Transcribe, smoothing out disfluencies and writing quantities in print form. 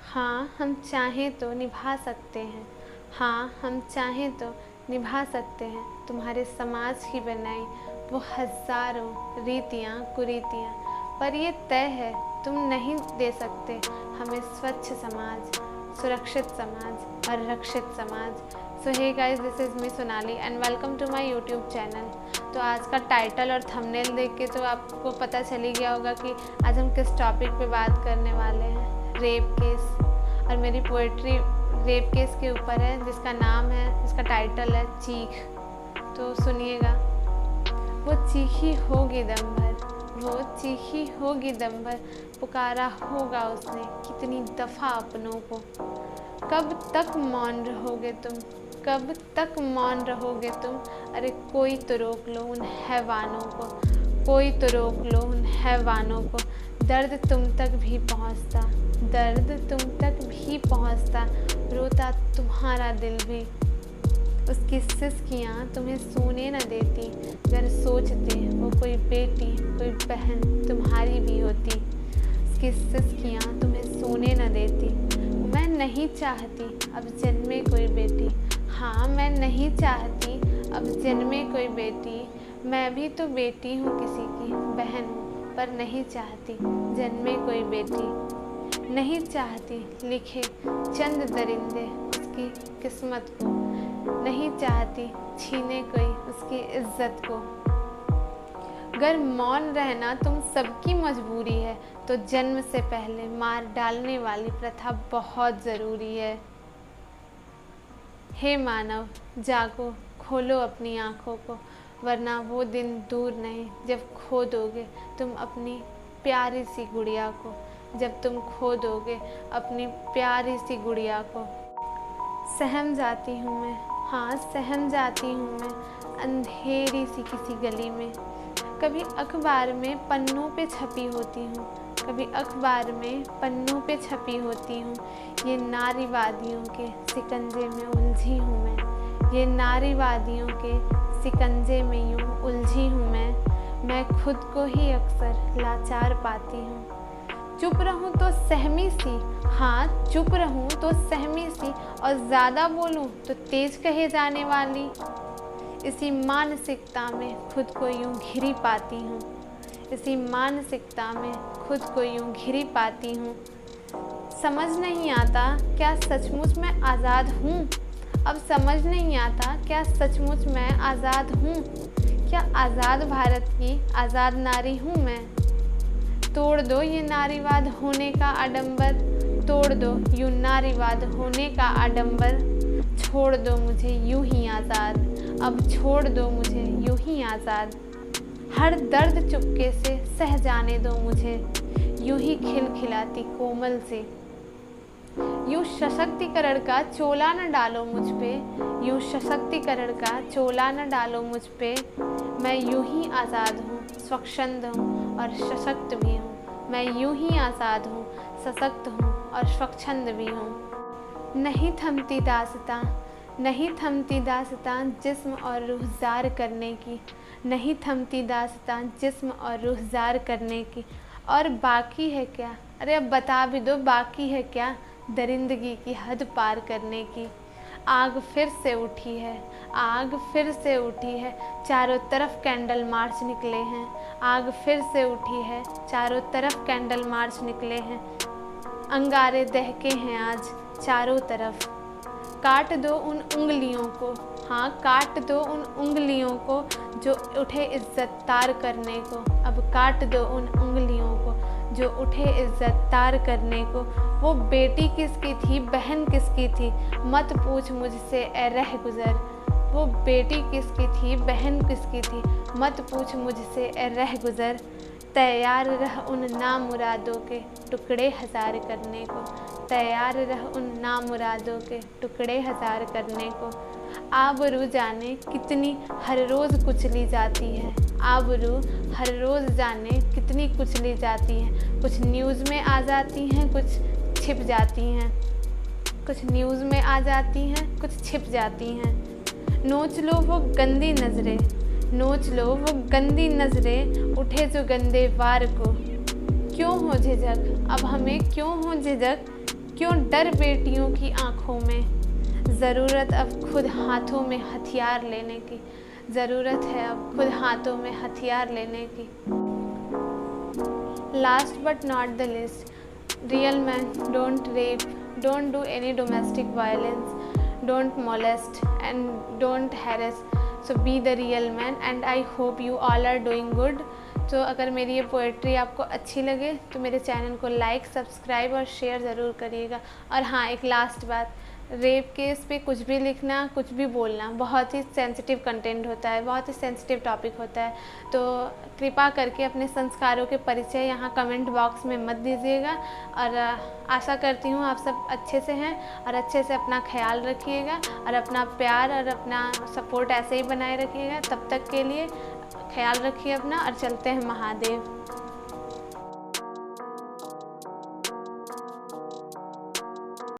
हाँ हम चाहें तो निभा सकते हैं। हाँ हम चाहें तो निभा सकते हैं तुम्हारे समाज की बनाई वो हज़ारों रीतियाँ कुरीतियाँ। पर ये तय है तुम नहीं दे सकते हमें स्वच्छ समाज, सुरक्षित समाज और रक्षित समाज। So hey guys, this is me Sonali and welcome to my YouTube channel. तो आज का टाइटल और थंबनेल देख के तो आपको पता चल ही गया होगा कि आज हम किस टॉपिक पे बात करने वाले हैं। Rape case. और मेरी पोएट्री रेप केस के ऊपर है जिसका नाम है, जिसका टाइटल है चीख। तो सुनिएगा। वो चीखी होगी दम भर, वो चीखी होगी दम भर, पुकारा होगा उसने कितनी दफ़ा अपनों को। कब तक मौन रहोगे तुम, कब तक मौन रहोगे तुम। अरे कोई तो रोक लो उन हैवानों को, कोई तो रोक लो उन हैवानों को। दर्द तुम तक भी पहुंचता, दर्द तुम तक भी पहुंचता, रोता तुम्हारा दिल भी। उसकी सिसकियाँ तुम्हें सोने न देती, अगर सोचते वो कोई बेटी कोई बहन तुम्हारी भी होती। उसकी सिसकियाँ तुम्हें सोने न देती। मैं नहीं चाहती अब जन्मे कोई बेटी, हाँ मैं नहीं चाहती अब जन्मे कोई बेटी। मैं भी तो बेटी हूँ किसी की, बहन हूँ पर नहीं चाहती जन्मे कोई बेटी। नहीं चाहती लिखे चंद दरिंदे उसकी किस्मत को, नहीं चाहती छीने कोई उसकी इज्जत को। अगर मौन रहना तुम सबकी मजबूरी है तो जन्म से पहले मार डालने वाली प्रथा बहुत ज़रूरी है। हे मानव जागो, खोलो अपनी आँखों को, वरना वो दिन दूर नहीं जब खो दोगे तुम अपनी प्यारी सी गुड़िया को, जब तुम खो दोगे अपनी प्यारी सी गुड़िया को। सहम जाती हूँ मैं, हाँ सहम जाती हूँ मैं अंधेरी सी किसी गली में। कभी अखबार में पन्नों पे छपी होती हूँ, कभी अखबार में पन्नों पे छपी होती हूँ। ये नारीवादियों के शिकंजे में उलझी हूँ मैं, ये नारीवादियों के शिकंजे में यूँ उलझी हूँ मैं खुद को ही अक्सर लाचार पाती हूँ। चुप रहूँ तो सहमी सी, हाँ चुप रहूँ तो सहमी सी, और ज़्यादा बोलूँ तो तेज कहे जाने वाली। इसी मानसिकता में खुद को यूँ घिरी पाती हूँ, इसी मानसिकता में खुद को यूँ घिरी पाती हूँ। समझ नहीं आता क्या सचमुच मैं आज़ाद हूँ, अब समझ नहीं आता क्या सचमुच मैं आज़ाद हूँ। क्या आज़ाद भारत की आज़ाद नारी हूँ मैं। तोड़ दो ये नारीवाद होने का आडंबर, तोड़ दो यूँ नारीवाद होने का आडंबर। छोड़ दो मुझे यूँ ही आज़ाद, अब छोड़ दो मुझे यूँ ही आज़ाद। हर दर्द चुपके से सह जाने दो मुझे, यूँ ही खिलखिलाती कोमल से। यूँ सशक्तिकरण का चोला न डालो मुझ पे, यूँ सशक्तिकरण का चोला न डालो मुझ पे। मैं यूँ ही आज़ाद हूँ, स्वच्छंद हूँ और सशक्त भी हूँ। मैं यूँ ही आज़ाद हूँ, सशक्त हूँ और स्वच्छंद भी हूँ। नहीं थमती दास्तां, नहीं थमती दास्तां जिस्म और रूह ज़ार करने की, नहीं थमती दास्तां जिस्म और रूह ज़ार करने की। और बाकी है क्या, अरे अब बता भी दो बाकी है क्या, दरिंदगी की हद पार करने की। आग फिर से उठी है, आग फिर से उठी है, चारों तरफ कैंडल मार्च निकले हैं। आग फिर से उठी है, चारों तरफ कैंडल मार्च निकले हैं। अंगारे दहके हैं आज चारों तरफ। काट दो उन उंगलियों को, हाँ काट दो उन उंगलियों को जो उठे इज्जत तार करने को। अब काट दो उन उंगलियों को जो उठे इज्जत तार करने को। वो बेटी किसकी थी, बहन किसकी थी, मत पूछ मुझसे ए रह गुज़र। वो बेटी किसकी थी, बहन किसकी थी, मत पूछ मुझसे ए रह गुज़र। तैयार रह उन नामुरादों के टुकड़े हज़ार करने को, तैयार रह उन नामुरादों के टुकड़े हज़ार करने को। आबरू जाने कितनी हर रोज़ कुचली जाती है, आबरू हर रोज़ जाने कितनी कुचली जाती है। कुछ न्यूज़ में आ जाती हैं, कुछ छिप जाती हैं, कुछ न्यूज़ में आ जाती हैं, कुछ छिप जाती हैं। नोच लो वो गंदी नज़रें, नोच लो वो गंदी नज़रें, उठे जो गंदे वार को। क्यों हो झिझक अब हमें, क्यों हो झिझक, क्यों डर बेटियों की आंखों में, ज़रूरत अब खुद हाथों में हथियार लेने की, ज़रूरत है अब खुद हाथों में हथियार लेने की। Last but not the list, real man don't rape, don't do any domestic violence, don't molest and don't harass, so be the real man and I hope you all are doing good. तो अगर मेरी ये poetry आपको अच्छी लगे तो मेरे channel को लाइक, सब्सक्राइब और शेयर ज़रूर करिएगा। और हाँ, एक लास्ट बात, रेप केस पे कुछ भी लिखना, कुछ भी बोलना बहुत ही सेंसिटिव कंटेंट होता है, बहुत ही सेंसिटिव टॉपिक होता है, तो कृपा करके अपने संस्कारों के परिचय यहाँ कमेंट बॉक्स में मत दीजिएगा। और आशा करती हूँ आप सब अच्छे से हैं और अच्छे से अपना ख्याल रखिएगा और अपना प्यार और अपना सपोर्ट ऐसे ही बनाए रखिएगा। तब तक के लिए ख्याल रखिए अपना और चलते हैं महादेव।